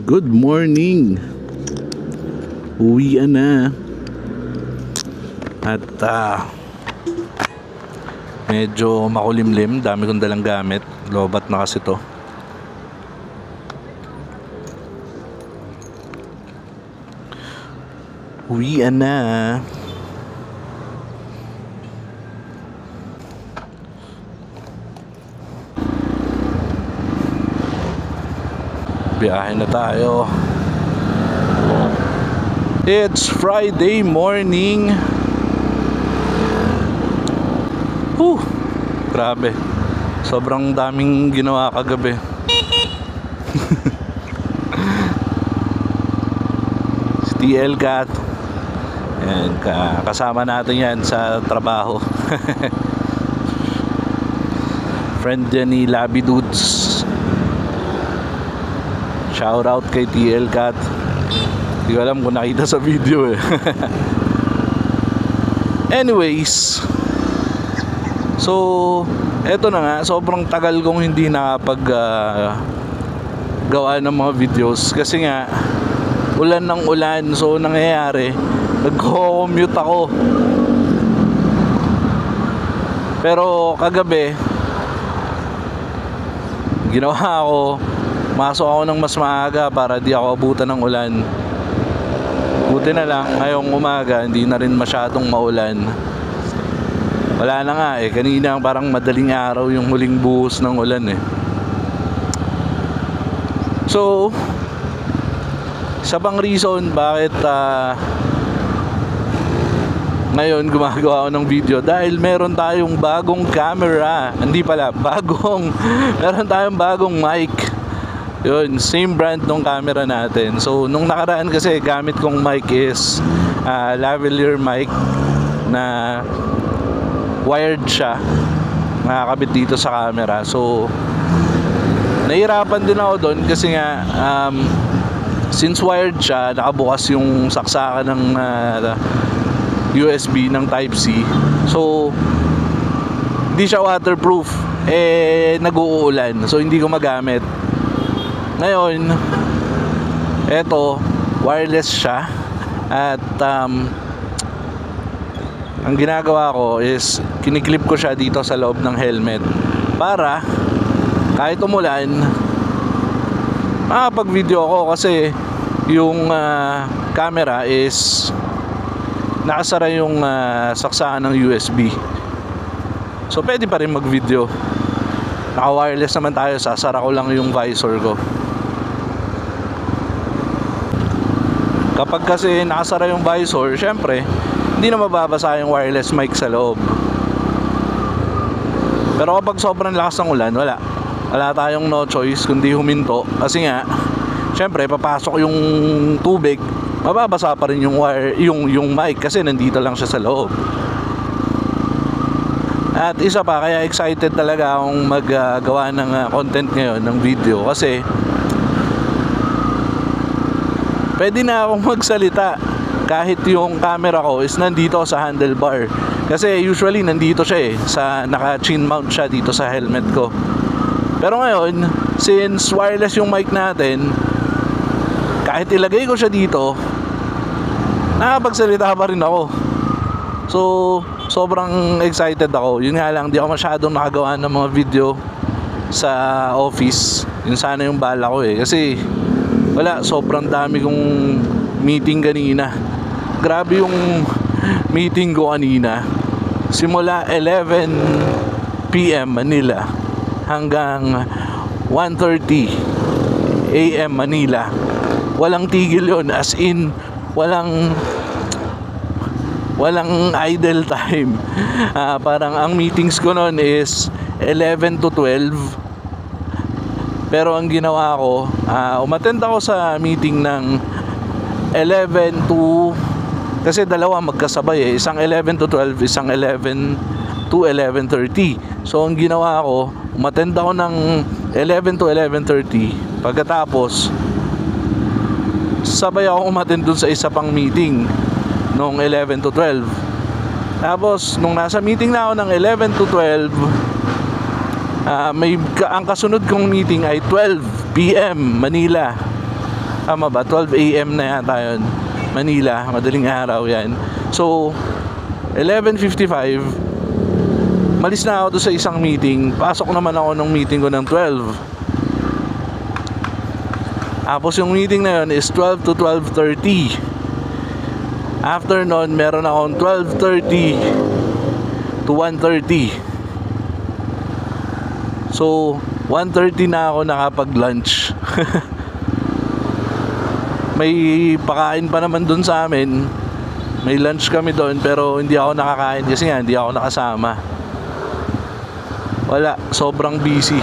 Good morning. Uwian na. At medyo makulimlim. Dami kong dalang gamit. Lobat na kasi to. Uwian na. Biyahe na tayo. It's Friday morning. Grabe. Sobrang daming ginawa kagabi. Si TL Cat. And kasama natin yan sa trabaho. Friend yan ni Labi Dudes. Shout out kay TL Cat. Hindi ko alam kung nakita sa video eh. Anyways, so eto na nga, sobrang tagal kong hindi nakapag gawa ng mga videos kasi nga ulan ng ulan. So nangyayari, nagko-commute ako. Pero kagabi ginawa ko, masok ako ng mas maaga para di ako abutan ng ulan. Buti na lang ngayong umaga hindi na rin masyadong maulan. Wala na nga eh, kanina parang madaling araw yung huling buhos ng ulan eh. So isa pang reason bakit ngayon gumagawa ako ng video, dahil meron tayong bagong camera. Hindi pala, meron tayong bagong mic. Yun, same brand ng camera natin. So nung nakaraan kasi gamit kong mic is lavalier mic na wired siya, nakakabit dito sa camera. So nahirapan din ako doon kasi nga since wired siya, nakabukas yung saksakan ng USB ng Type-C. So hindi siya waterproof, nag-uulan, so hindi ko magamit. Ngayon eto, wireless siya. At ang ginagawa ko is kiniklip ko siya dito sa loob ng helmet para kahit umulan makapag-video ako, kasi yung camera is nakasara yung saksakan ng USB. So pwede pa rin mag-video. Naka-wireless naman tayo, sasara ko lang yung visor ko. Kapag kasi nakasara yung visor, syempre hindi na mababasa yung wireless mic sa loob. Pero kapag sobrang lakas ng ulan, wala tayong no choice kundi huminto. Kasi nga syempre papasok yung tubig, mababasa pa rin yung wire, yung mic, kasi nandito lang siya sa loob. At isa pa, kaya excited talaga akong maggawa ng content ngayon, ng video, kasi pwede na akong magsalita kahit yung camera ko is nandito sa handlebar. Kasi usually nandito siya naka-chin mount siya dito sa helmet ko. Pero ngayon, since wireless yung mic natin, kahit ilagay ko siya dito, nakapagsalita pa rin ako. So sobrang excited ako. Yun nga lang, di ako masyadong nakagawa ng mga video sa office. Yun sana yung bala ko kasi wala, sobrang dami kong meeting kanina. Grabe yung meeting ko kanina. Simula 11 PM Manila hanggang 1:30 AM Manila. Walang tigil yon, as in walang idle time. Parang ang meetings ko noon is 11 to 12. Pero ang ginawa ko, umattend ako sa meeting ng 11 to, kasi dalawa magkasabay isang 11 to 12, isang 11 to 11:30. So ang ginawa ko, umattend ako ng 11 to 11:30. Pagkatapos sabay ako umattend dun sa isa pang meeting nung 11 to 12. Tapos nung nasa meeting na ako ng 11 to 12, ang kasunod kong meeting ay 12 PM Manila. Tama ba? 12 AM na yata yun. Manila, madaling araw yan. So 11:55, malis na ako doon sa isang meeting. Pasok naman ako ng meeting ko ng 12. Tapos yung meeting na yun is 12 to 12:30. After nun, meron akong 12:30 to 1:30. So 1:30 na ako nakapag-lunch. May pakain pa naman doon sa amin. May lunch kami doon, pero hindi ako nakakain kasi nga hindi ako nakasama. Wala, sobrang busy.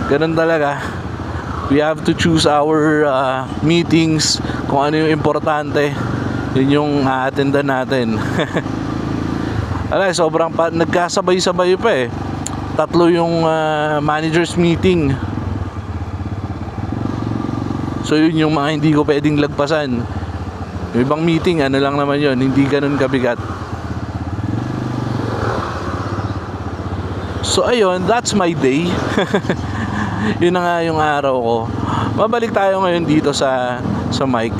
Ganun talaga. We have to choose our meetings, kung ano yung importante, yun yung a-attendan natin. Wala, sobrang nagkasabay-sabay pa eh. 3 yung managers meeting. So yun yung mga hindi ko pwedeng lagpasan. Yung ibang meeting, ano lang naman yun, hindi ganun kabigat. So ayun, that's my day. Yun na nga yung araw ko. Mabalik tayo ngayon dito sa mic.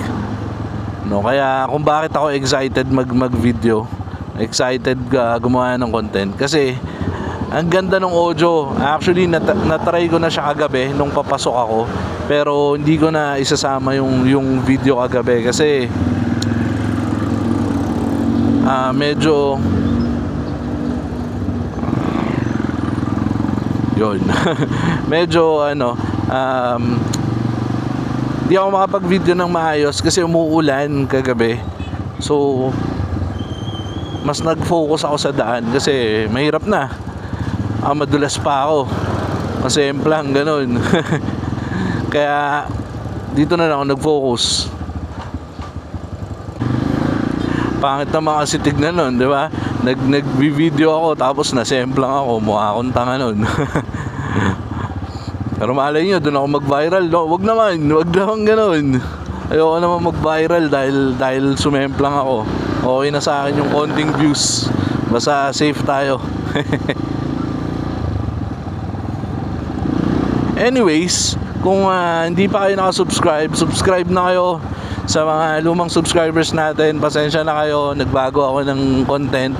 No, kaya kung bakit ako excited mag-video, excited gumawa ng content kasi ang ganda ng audio. Actually natry ko na siya kagabi nung papasok ako, pero hindi ko na isasama yung video kagabi kasi medyo yun. Medyo di ako makapag-video ng maayos kasi umuulan kagabi. So mas nag-focus ako sa daan kasi mahirap na. Madulas pa ako. Masemplang ganun. Kaya dito na lang ako nag-focus. Pangit naman kasi tignan nun, di ba? Nag-video ako tapos nasemplang ako. Mukha akong tanga nun. Pero malay nyo, doon ako mag-viral. No, wag naman ganun. Ayoko naman mag-viral dahil sumemplang ako. Okay na sa akin yung konting views. Basta safe tayo. Anyways, kung hindi pa kayo nakasubscribe, subscribe na kayo. Sa mga lumang subscribers natin, pasensya na kayo, nagbago ako ng content.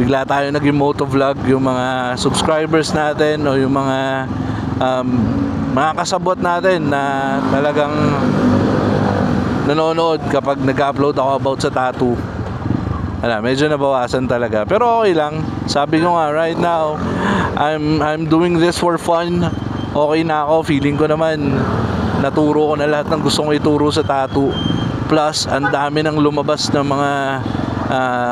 Bigla tayo naging motovlog. Yung mga subscribers natin o yung mga kasabot natin na talagang nanonood kapag nag-upload ako about sa tattoo, medyo nabawasan talaga. Pero okay lang. Sabi ko nga, right now I'm doing this for fun. Okay na ako. Feeling ko naman naturo ko na lahat ng gusto kong ituro sa tattoo. Plus ang dami ng lumabas ng mga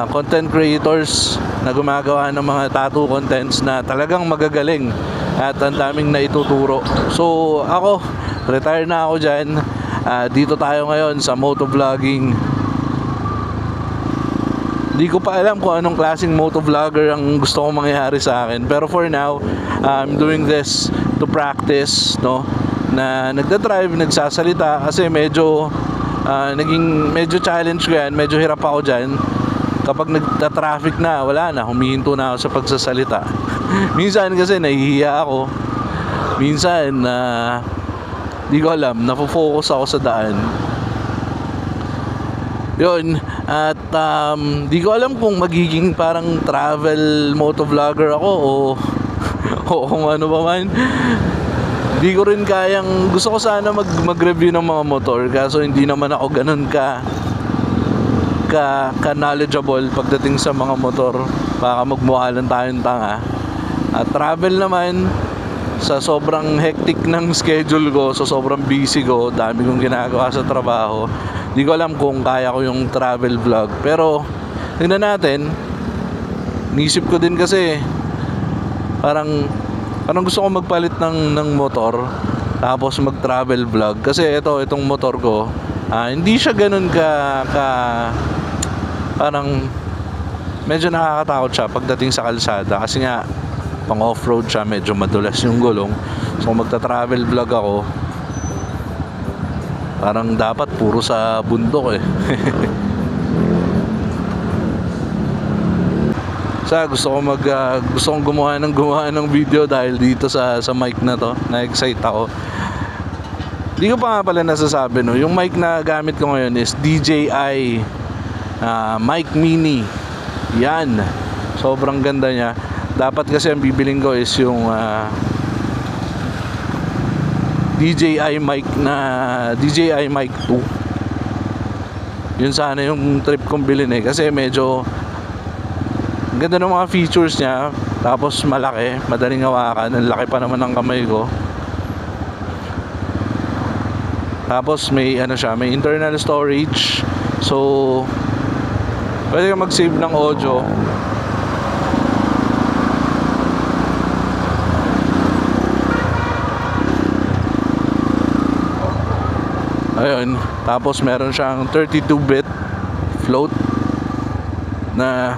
content creators na gumagawa ng mga tattoo contents na talagang magagaling at ang daming naituturo. So ako, retire na ako dyan. Dito tayo ngayon sa motovlogging. Di ko pa alam kung anong klaseng motovlogger ang gusto kong mangyari sa akin. Pero for now, I'm doing this to practice, no? Na nagda-drive, nagsasalita kasi medyo naging medyo challenge ko yan. Medyo hirap ako dyan. Kapag nagta-traffic na, wala na, humihinto na ako sa pagsasalita. Minsan kasi nahihiya ako. Minsan di ko alam, nafo-focus ako sa daan. Yun. At di ko alam kung magiging parang travel motovlogger ako o kung ano pa man. Di ko rin kayang, gusto ko sana mag-review ng mga motor, kaso hindi naman ako ganun ka knowledgeable pagdating sa mga motor. Baka magmukha lang tayong tanga. At travel naman, sa sobrang hectic ng schedule ko, sa sobrang busy ko, dami kong ginagawa sa trabaho, di ko alam kung kaya ko yung travel vlog. Pero tingnan natin. Nisip ko din kasi parang gusto ko magpalit ng motor tapos mag-travel vlog kasi itong motor ko hindi siya ganun ka parang medyo nakakatakot siya pagdating sa kalsada kasi nga pang off-road siya, medyo madulas yung gulong. So kung magta-travel vlog ako, parang dapat puro sa bundok eh. Gusto kong gumawa ng video dahil dito sa mic na to, na-excite ako. Hindi ko pa nga pala nasasabi, no. Yung mic na gamit ko ngayon is DJI mic mini. Yan. Sobrang ganda niya. Dapat kasi ang bibiling ko is yung DJI mic na DJI mic 2. Yun sana yung trip kong bilhin eh, kasi medyo ganda ng mga features niya, tapos malaki, madaling hawakan, ang laki pa naman ng kamay ko. Tapos may ano siya, may internal storage, so pwede ka mag-save ng audio. Ayun, tapos meron siyang 32-bit float na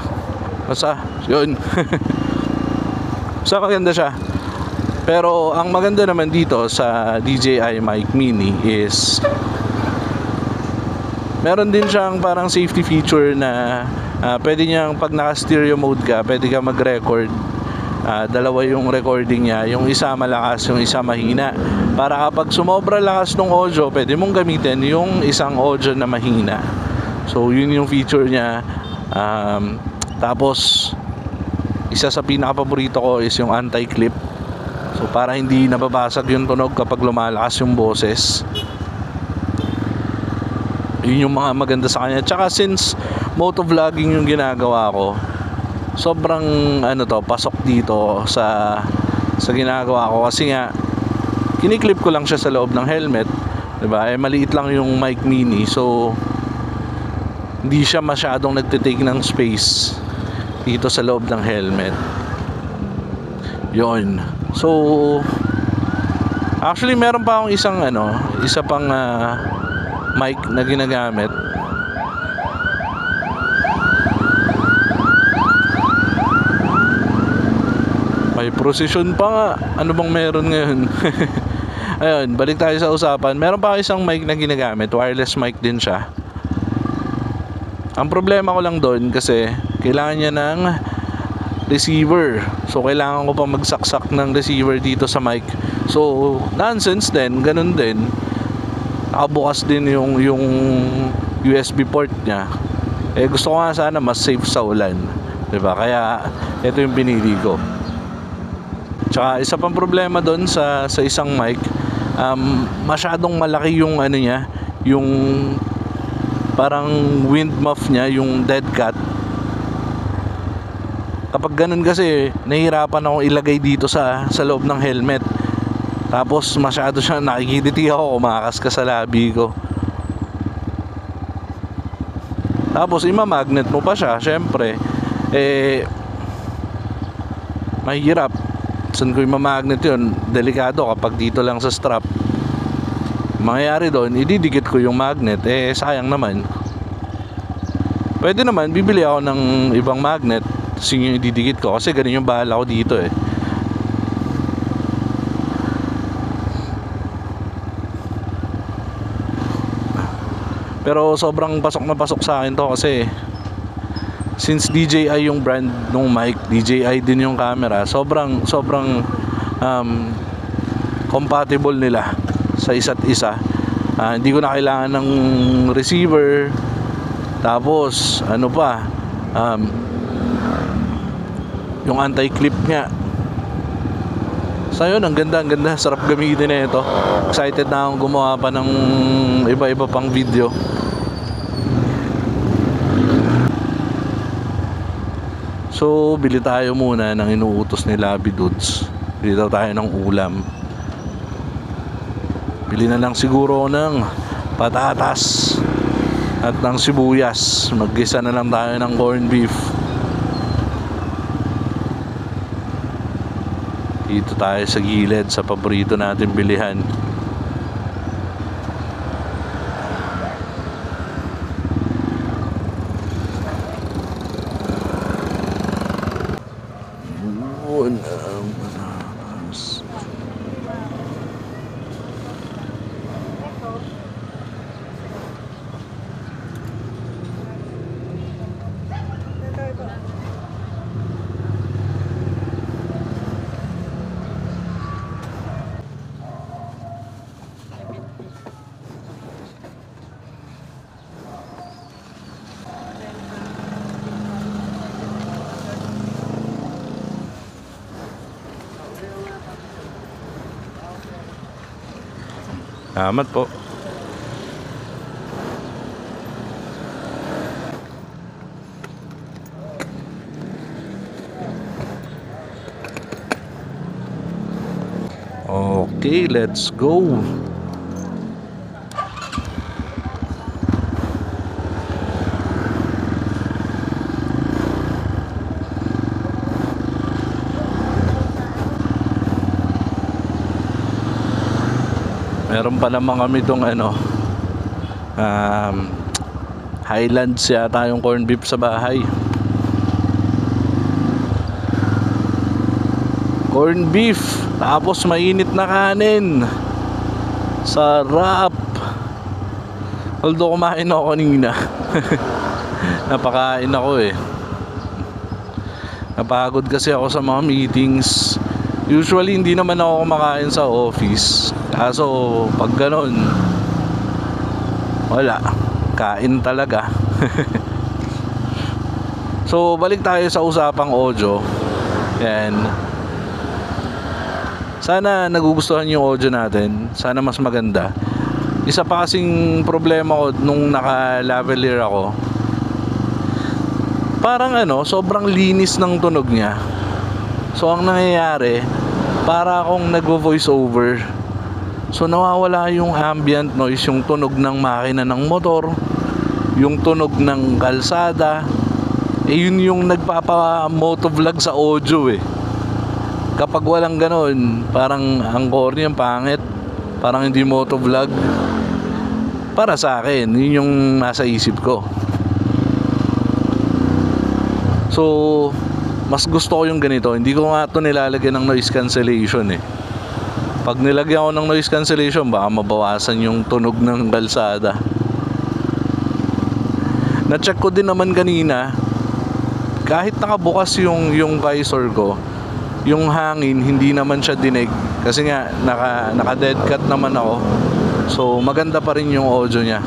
basta yun. So maganda siya. Pero ang maganda naman dito sa DJI mic mini is meron din siyang parang safety feature na pwede niyang pag naka stereo mode ka, pwede ka mag-record. Dalawa yung recording niya, yung isa malakas, yung isa mahina, para kapag sumobra lakas ng audio, pwede mong gamitin yung isang audio na mahina. So yun yung feature niya. Tapos isa sa pinaka-paborito ko is yung anti-clip. So para hindi nababasag yung tunog kapag lumalakas yung boses. Yun yung mga maganda sa kanya. Tsaka since motovlogging yung ginagawa ko, sobrang ano to, pasok dito sa ginagawa ko, kasi nga kiniklip ko lang siya sa loob ng helmet, 'di ba? Eh maliit lang yung mic mini, so hindi siya masyadong nagte-take ng space dito sa loob ng helmet. Yon. So actually meron pa akong isa pang mic na ginagamit. May precision pa nga. Ano bang meron ngayon? Ayun, balik tayo sa usapan. Meron pa isang mic na ginagamit. Wireless mic din siya. Ang problema ko lang doon kasi kailangan niya ng receiver. So kailangan ko pa magsaksak ng receiver dito sa mic. So nonsense din, ganun din. Nakabukas din yung USB port niya. Eh gusto ko nga sana mas safe sa ulan, 'di ba? Kaya ito yung pinili ko. Tsaka isa pang problema doon sa isang mic, masyadong malaki yung ano niya, yung parang wind muff niya, yung dead cat. Kapag ganun kasi, nahihirapan akong ilagay dito sa loob ng helmet. Tapos masyado siya, nakikiditi ako, kumakas ka sa labi ko. Tapos ima-magnet mo pa siya, syempre. Eh mahirap. Saan ko yung mamagnet yun? Delikado kapag dito lang sa strap. Mangyayari doon, ididikit ko yung magnet. Eh sayang naman. Pwede naman, bibili ako ng ibang magnet, tapos yung ididikit ko, kasi ganun yung bahala ko dito eh. Pero sobrang pasok na pasok sa akin to, kasi since DJI yung brand ng mic, DJI din yung camera, sobrang compatible nila sa isa't isa. Hindi ko na kailangan ng receiver. Tapos ano pa, yung anti-clip nga. So yun, ang ganda, sarap gamitin na ito. Excited na akong gumawa pa ng iba-iba pang video. So, bili tayo muna ng inuutos ni Labi Dudes. Bili daw tayo ng ulam. Bili na lang siguro ng patatas at ng sibuyas. Maggisa na lang tayo ng corned beef. Dito tayo sa gilid sa paborito natin bilihan. Salamat po. Okay, let's go. Meron pa naman kami itong Highlands yata yung corned beef sa bahay. Corned beef, tapos mainit na kanin. Sarap. Although kumain ako kanina. Napakain ako eh. Napagod kasi ako sa mga meetings. Usually hindi naman ako kumakain sa office. Kaso pag ganon, wala, kain talaga. So balik tayo sa usapang audio. Yan. Sana nagugustuhan yung audio natin. Sana mas maganda. Isa pa kasing problema ko nung naka-lavalier ako, parang sobrang linis ng tunog niya. So ang nangyayari, para akong nagvo-voice over. So nawawala yung ambient noise, yung tunog ng makina ng motor, yung tunog ng kalsada. Yun yung nagpapa-motovlog sa audio eh. Kapag walang ganon, parang ang corny, ang pangit. Parang hindi motovlog. Para sa akin, yun yung nasa isip ko. So mas gusto ko yung ganito. Hindi ko nga ito nilalagyan ng noise cancellation eh. Pag nilagyan ko ng noise cancellation, baka mabawasan yung tunog ng kalsada. Na-check ko din naman kanina, kahit nakabukas yung visor ko, yung hangin hindi naman siya dinig. Kasi nga naka dead cut naman ako. So maganda pa rin yung audio niya.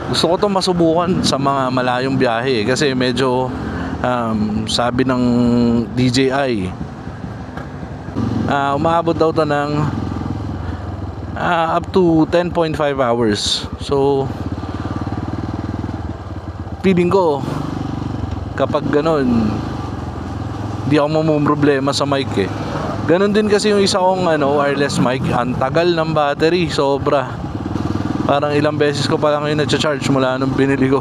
Gusto ko to masubukan sa mga malayong biyahe kasi medyo sabi ng DJI, umabot daw to ng up to 10.5 hours. So feeling ko kapag ganon, di ako mamumroblema sa mic eh. Ganon din kasi yung isa kong wireless mic, ang tagal ng battery, sobra. Parang ilang beses ko pa lang yung na-charge mula nung binili ko.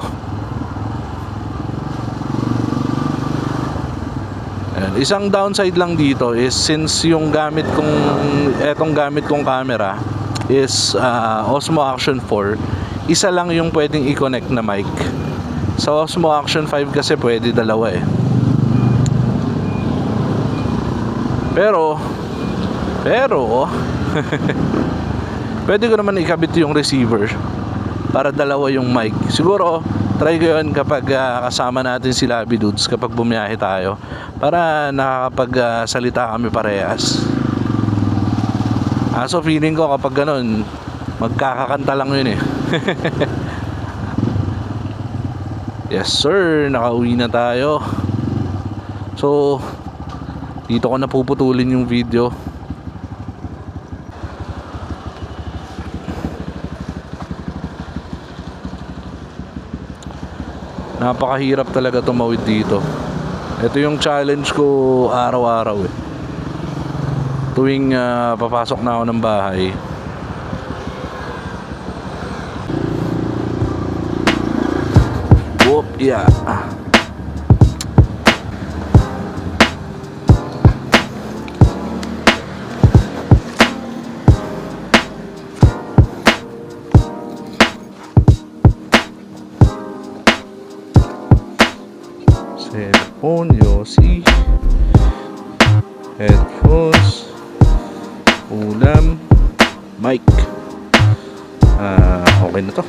Ayan. Isang downside lang dito is since yung etong gamit kong camera is Osmo Action 4, isa lang yung pwedeng i-connect na mic. Sa Osmo Action 5 kasi pwede dalawa eh. Pero pwede ko naman ikabit yung receiver para dalawa yung mic. Siguro try ko yun kapag kasama natin si Labi Dudes, kapag bumiyahe tayo, para nakakapagsalita kami parehas. So feeling ko kapag ganun, magkakakanta lang yun eh. Yes sir, nakauwi na tayo. So dito ko na puputulin yung video. Napakahirap talaga tumawid dito. Ito yung challenge ko araw-araw eh. Tuwing papasok na ako ng bahay. Whoop, yeah. Cellphone, Yossi, headphones, ulam, mic. Okay na to.